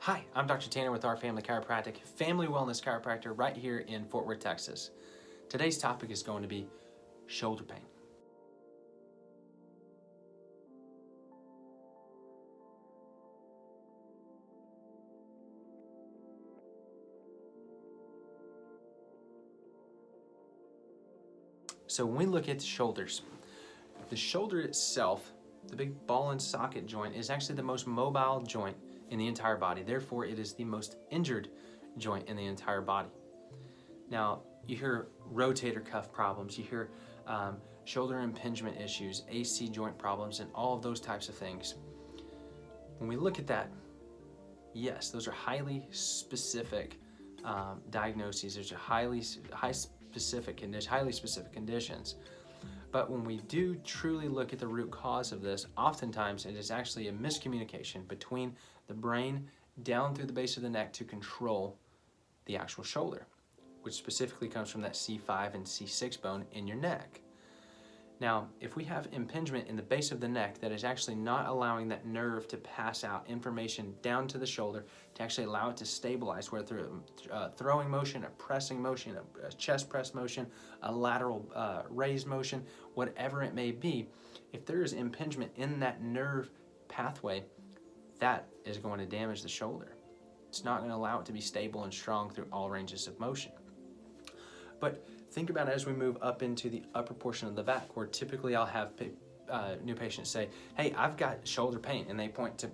Hi, I'm Dr. Tanner with Our Family Chiropractic, Family Wellness Chiropractor right here in Fort Worth, Texas. Today's topic is going to be shoulder pain. So when we look at the shoulder itself, the big ball and socket joint, is actually the most mobile joint in the entire body. Therefore, it is the most injured joint in the entire body. Now, you hear rotator cuff problems, you hear shoulder impingement issues, AC joint problems, and all of those types of things. When we look at that, yes, those are highly specific diagnoses. Those are highly specific conditions. But when we do truly look at the root cause of this, oftentimes it is actually a miscommunication between the brain down through the base of the neck to control the actual shoulder, which specifically comes from that C5 and C6 bone in your neck. Now, if we have impingement in the base of the neck that is actually not allowing that nerve to pass out information down to the shoulder to actually allow it to stabilize, whether through a throwing motion, a pressing motion, a chest press motion, a lateral raised motion, whatever it may be, if there is impingement in that nerve pathway, that is going to damage the shoulder. It's not going to allow it to be stable and strong through all ranges of motion. But think about it as we move up into the upper portion of the back, where typically I'll have new patients say, hey, I've got shoulder pain, and they point to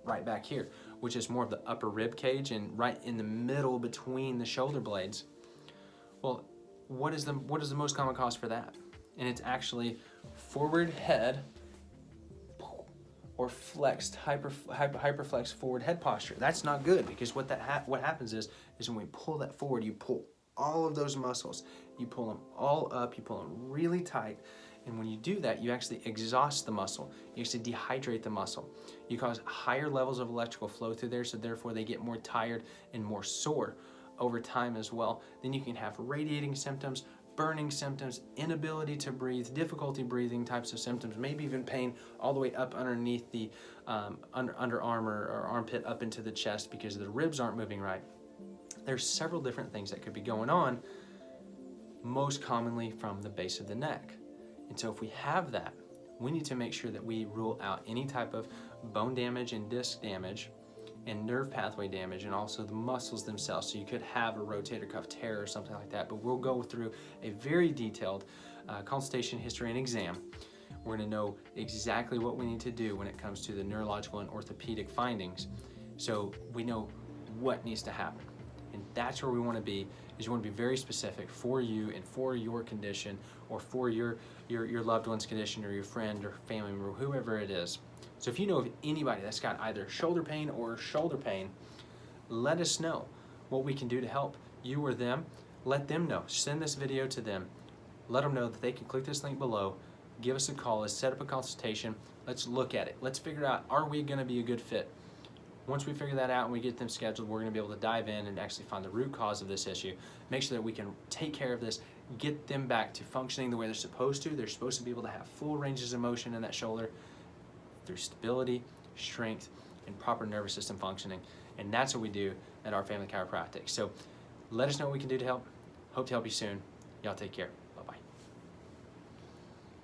right back here, which is more of the upper rib cage and right in the middle between the shoulder blades. Well, what is the most common cause for that? And it's actually forward head or flexed, hyperflex forward head posture. That's not good, because what happens is when we pull that forward, you pull all of those muscles, you pull them all up, you pull them really tight, and when you do that, you actually exhaust the muscle, you actually dehydrate the muscle, you cause higher levels of electrical flow through there, so therefore they get more tired and more sore over time as well. Then you can have radiating symptoms, burning symptoms, inability to breathe, difficulty breathing types of symptoms, maybe even pain all the way up underneath the underarm or armpit up into the chest because the ribs aren't moving right. There's several different things that could be going on, most commonly from the base of the neck. And so if we have that, we need to make sure that we rule out any type of bone damage and disc damage and nerve pathway damage, and also the muscles themselves. So you could have a rotator cuff tear or something like that, but we'll go through a very detailed consultation history and exam. We're going to know exactly what we need to do when it comes to the neurological and orthopedic findings, so we know what needs to happen. And that's where we want to be, is you want to be very specific for you and for your condition, or for your loved one's condition, or your friend or family member, whoever it is. So if you know of anybody that's got either shoulder pain or shoulder pain, let us know what we can do to help you or them. Let them know. Send this video to them. Let them know that they can click this link below, give us a call, let's set up a consultation, let's look at it. Let's figure out, are we going to be a good fit? Once we figure that out and we get them scheduled, we're going to be able to dive in and actually find the root cause of this issue, make sure that we can take care of this, get them back to functioning the way they're supposed to. They're supposed to be able to have full ranges of motion in that shoulder through stability, strength, and proper nervous system functioning. And that's what we do at Our Family Chiropractic. So let us know what we can do to help. Hope to help you soon. Y'all take care.